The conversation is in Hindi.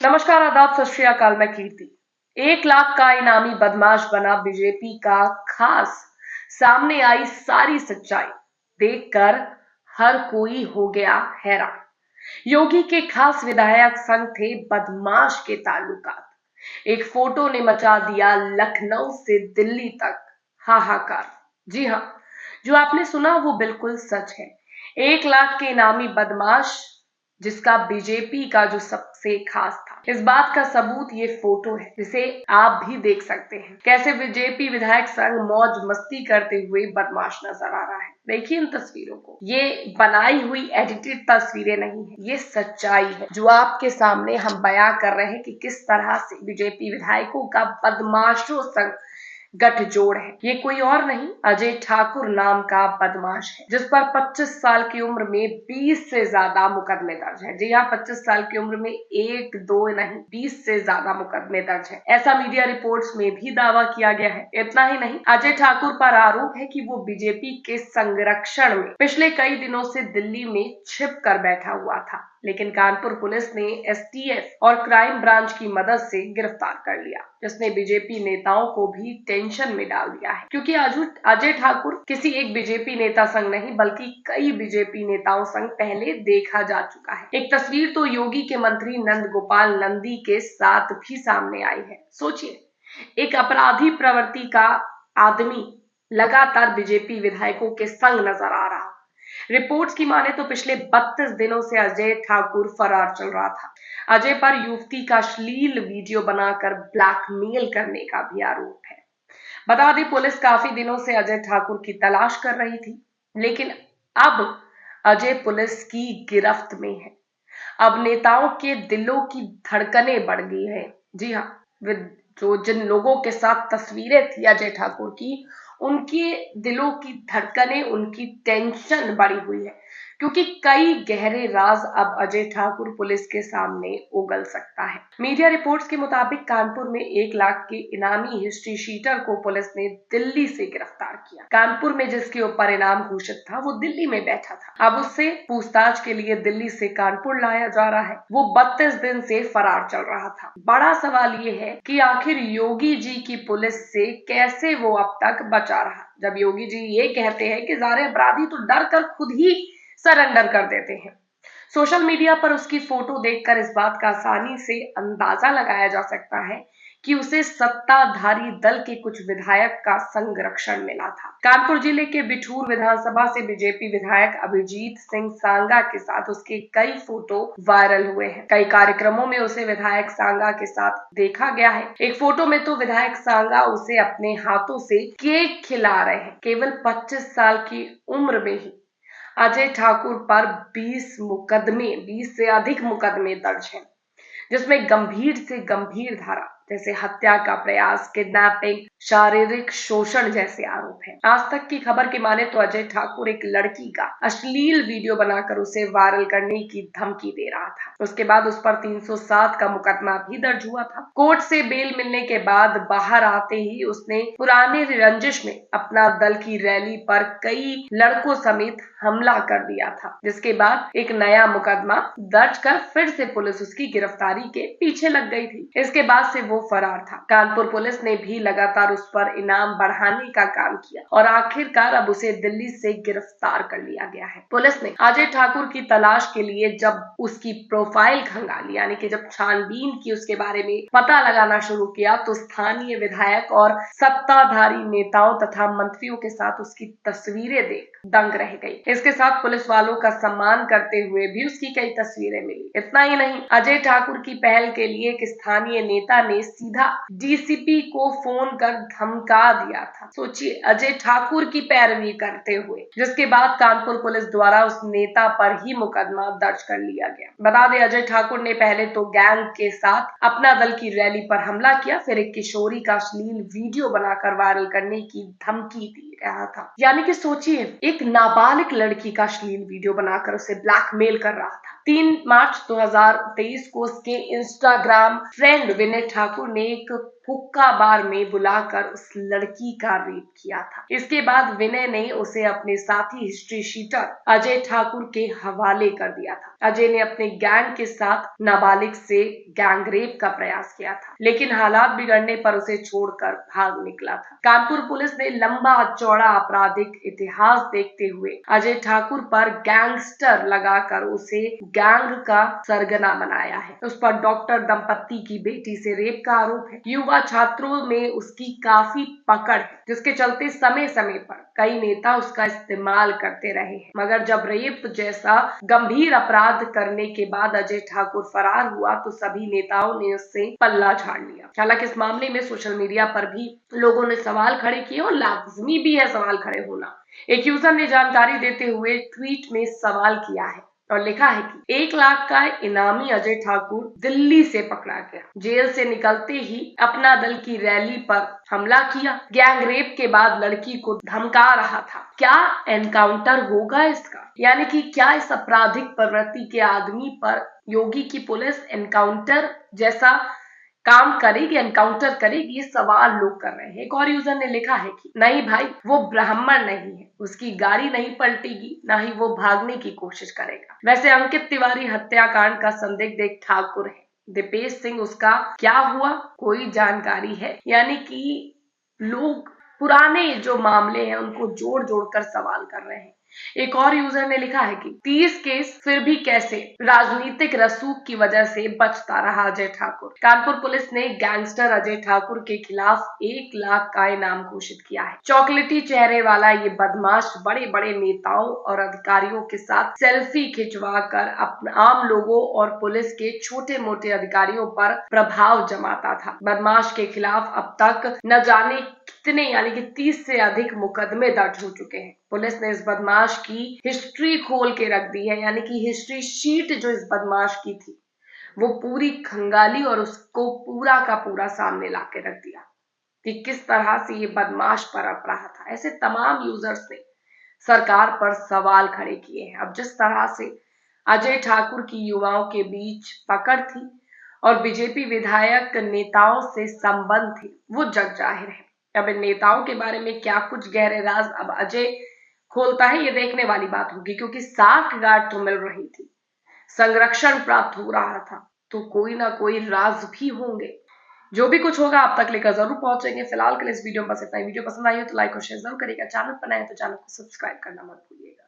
नमस्कार, आदाब, सत श्री अकाल। मैं कीर्ति। 1 लाख का इनामी बदमाश बना बीजेपी का खास। सामने आई सारी सच्चाई देखकर हर कोई हो गया हैरान। योगी के खास विधायक संग थे बदमाश के ताल्लुकात। एक फोटो ने मचा दिया लखनऊ से दिल्ली तक हाहाकार। जी हाँ, जो आपने सुना वो बिल्कुल सच है। 1 लाख के इनामी बदमाश जिसका बीजेपी का जो सबसे खास था, इस बात का सबूत ये फोटो है, जिसे आप भी देख सकते हैं। कैसे बीजेपी विधायक संग मौज मस्ती करते हुए बदमाश नजर आ रहा है। देखिए इन तस्वीरों को। ये बनाई हुई एडिटेड तस्वीरें नहीं है, ये सच्चाई है जो आपके सामने हम बयां कर रहे हैं कि किस तरह से बीजेपी विधायकों का बदमाशों संग गठजोड़ है। ये कोई और नहीं, अजय ठाकुर नाम का बदमाश है, जिस पर 25 साल की उम्र में 20 से ज्यादा मुकदमे दर्ज है। जी हाँ, 25 साल की उम्र में 1 2 नहीं, 20 से ज्यादा मुकदमे दर्ज है। ऐसा मीडिया रिपोर्ट्स में भी दावा किया गया है। इतना ही नहीं, अजय ठाकुर पर आरोप है कि वो बीजेपी के संरक्षण में पिछले कई दिनों से दिल्ली में छिप कर बैठा हुआ था, लेकिन कानपुर पुलिस ने एसटीएफ और क्राइम ब्रांच की मदद से गिरफ्तार कर लिया, जिसने बीजेपी नेताओं को भी टेंशन में डाल दिया है। क्योंकि अजय ठाकुर किसी एक बीजेपी नेता संग नहीं बल्कि कई बीजेपी नेताओं संग पहले देखा जा चुका है। एक तस्वीर तो योगी के मंत्री नंद गोपाल नंदी के साथ भी सामने आई है। सोचिए, एक अपराधी प्रवृत्ति का आदमी लगातार बीजेपी विधायकों के संग नजर आ रहा। रिपोर्ट्स की माने तो पिछले 32 दिनों से अजय ठाकुर फरार चल रहा था। अजय पर युवती का अश्लील वीडियो बनाकर ब्लैकमेल करने का भी आरोप है। बता दें, पुलिस काफी दिनों से अजय ठाकुर की तलाश कर रही थी, लेकिन अब अजय पुलिस की गिरफ्त में है। अब नेताओं के दिलों की धड़कनें बढ़ गई है। जी हाँ, जो जिन लोगों के साथ तस्वीरें थी अजय ठाकुर की, उनके दिलों की धड़कनें, उनकी टेंशन बढ़ी हुई है, क्योंकि कई गहरे राज अब अजय ठाकुर पुलिस के सामने उगल सकता है। मीडिया रिपोर्ट्स के मुताबिक कानपुर में 1 लाख के इनामी हिस्ट्री शीटर को पुलिस ने दिल्ली से गिरफ्तार किया। कानपुर में जिसके ऊपर इनाम घोषित था वो दिल्ली में बैठा था। अब उससे पूछताछ के लिए दिल्ली से कानपुर लाया जा रहा है। वो 32 दिन से फरार चल रहा था। बड़ा सवाल ये है कि आखिर योगी जी की पुलिस से कैसे वो अब तक बचा रहा, जब योगी जी ये कहते हैं कि सारे अपराधी तो डर कर खुद ही सरेंडर कर देते हैं। सोशल मीडिया पर उसकी फोटो देखकर इस बात का आसानी से अंदाजा लगाया जा सकता है कि उसे सत्ताधारी दल के कुछ विधायक का संरक्षण मिला था। कानपुर जिले के बिठूर विधानसभा से बीजेपी विधायक अभिजीत सिंह सांगा के साथ उसके कई फोटो वायरल हुए हैं। कई कार्यक्रमों में उसे विधायक सांगा के साथ देखा गया है। एक फोटो में तो विधायक सांगा उसे अपने हाथों से केक खिला रहे हैं। केवल 25 साल की उम्र में ही अजय ठाकुर पर 20 से अधिक मुकदमे दर्ज हैं, जिसमें गंभीर से गंभीर धारा जैसे हत्या का प्रयास, किडनैपिंग, शारीरिक शोषण जैसे आरोप हैं। आज तक की खबर की माने तो अजय ठाकुर एक लड़की का अश्लील वीडियो बनाकर उसे वायरल करने की धमकी दे रहा था। उसके बाद उस पर 307 का मुकदमा भी दर्ज हुआ था। कोर्ट से बेल मिलने के बाद बाहर आते ही उसने पुराने रंजिश में अपना दल की रैली पर कई लड़कों समेत हमला कर दिया था, जिसके बाद एक नया मुकदमा दर्ज कर फिर से पुलिस उसकी गिरफ्तारी के पीछे लग गई थी। इसके बाद से वो फरार था। कानपुर पुलिस ने भी लगातार उस पर इनाम बढ़ाने का काम किया और आखिरकार अब उसे दिल्ली से गिरफ्तार कर लिया गया है। पुलिस ने अजय ठाकुर की तलाश के लिए जब उसकी प्रोफाइल खंगाली, यानी कि जब छानबीन की, उसके बारे में पता लगाना शुरू किया, तो स्थानीय विधायक और सत्ताधारी नेताओं तथा मंत्रियों के साथ उसकी तस्वीरें देख दंग रह गई। इसके साथ पुलिस वालों का सम्मान करते हुए भी उसकी कई तस्वीरें मिली। इतना ही नहीं, अजय ठाकुर की पहल के लिए एक स्थानीय नेता ने सीधा डीसीपी को फोन कर धमका दिया था। सोचिए, अजय ठाकुर की पैरवी करते हुए, जिसके बाद कानपुर पुलिस द्वारा उस नेता पर ही मुकदमा दर्ज कर लिया गया। बता दें, अजय ठाकुर ने पहले तो गैंग के साथ अपना दल की रैली पर हमला किया, फिर एक किशोरी का अश्लील वीडियो बनाकर वायरल करने की धमकी दी रहा था। यानी कि सोचिए, एक नाबालिग लड़की का अश्लील वीडियो बनाकर उसे ब्लैकमेल कर रहा था। 3 मार्च 2023 को उसके इंस्टाग्राम फ्रेंड विनय ठाकुर ने एक हुक्का बार में बुलाकर उस लड़की का रेप किया था। इसके बाद विनय ने उसे अपने साथी हिस्ट्री शीटर अजय ठाकुर के हवाले कर दिया था। अजय ने अपने गैंग के साथ नाबालिग से गैंग रेप का प्रयास किया था, लेकिन हालात बिगड़ने पर उसे छोड़कर भाग निकला था। कानपुर पुलिस ने लंबा चौड़ा आपराधिक इतिहास देखते हुए अजय ठाकुर पर गैंगस्टर लगाकर उसे गैंग का सरगना बनाया है। उस पर डॉक्टर दंपत्ति की बेटी से रेप का आरोप है। युवा छात्रों में उसकी काफी पकड़ है, जिसके चलते समय समय पर कई नेता उसका इस्तेमाल करते रहे हैं। मगर जब रेप जैसा गंभीर अपराध करने के बाद अजय ठाकुर फरार हुआ तो सभी नेताओं ने उससे पल्ला झाड़ लिया। हालांकि इस मामले में सोशल मीडिया पर भी लोगों ने सवाल खड़े किए और लाजमी भी है सवाल खड़े होना। एक यूजर ने जानकारी देते हुए ट्वीट में सवाल किया है और लिखा है कि 1 लाख का इनामी अजय ठाकुर दिल्ली से पकड़ा गया। जेल से निकलते ही अपना दल की रैली पर हमला किया। गैंग रेप के बाद लड़की को धमका रहा था। क्या एनकाउंटर होगा इसका? यानी कि क्या इस आपराधिक प्रवृत्ति के आदमी पर योगी की पुलिस एनकाउंटर जैसा काम करेगी, एनकाउंटर करेगी? सवाल लोग कर रहे हैं। एक और यूजर ने लिखा है कि नहीं भाई, वो ब्राह्मण नहीं है, उसकी गाड़ी नहीं पलटेगी, ना ही वो भागने की कोशिश करेगा। वैसे अंकित तिवारी हत्याकांड का संदिग्ध एक ठाकुर है। दीपेश सिंह, उसका क्या हुआ, कोई जानकारी है? यानी कि लोग पुराने जो मामले हैं उनको जोड़ जोड़ कर सवाल कर रहे हैं। एक और यूजर ने लिखा है कि 30 केस फिर भी कैसे, राजनीतिक रसूख की वजह से बचता रहा अजय ठाकुर। कानपुर पुलिस ने गैंगस्टर अजय ठाकुर के खिलाफ 1 लाख का इनाम घोषित किया है। चॉकलेटी चेहरे वाला ये बदमाश बड़े बड़े नेताओं और अधिकारियों के साथ सेल्फी खिंचवा कर आम लोगों और पुलिस के छोटे मोटे अधिकारियों पर प्रभाव जमाता था। बदमाश के खिलाफ अब तक न जाने कितने यानी कि 30 से अधिक मुकदमे दर्ज हो चुके हैं। पुलिस ने इस बदमाश की हिस्ट्री खोल के रख दी है, यानी कि हिस्ट्री शीट जो इस बदमाश की थी वो पूरी खंगाली और उसको पूरा का पूरा सामने ला के रख दिया कि किस तरह से ये बदमाश पनप रहा था। ऐसे तमाम यूजर्स ने सरकार पर सवाल खड़े किए हैं। अब जिस तरह से अजय ठाकुर की युवाओं के बीच पकड़ थी और बीजेपी विधायक नेताओं से संबंध थे, वो जग जाहिर है। अब इन नेताओं के बारे में क्या कुछ गहरे राज अब अजय खोलता है, ये देखने वाली बात होगी, क्योंकि साठ गांठ तो मिल रही थी, संरक्षण प्राप्त हो रहा था, तो कोई ना कोई राज भी होंगे। जो भी कुछ होगा आप तक लेकर जरूर पहुंचेंगे। फिलहाल के लिए इस वीडियो में बस इतना ही। वीडियो पसंद आई हो तो लाइक और शेयर जरूर करिएगा। चैनल पर नए हैं तो चैनल को सब्सक्राइब करना मत भूलिएगा।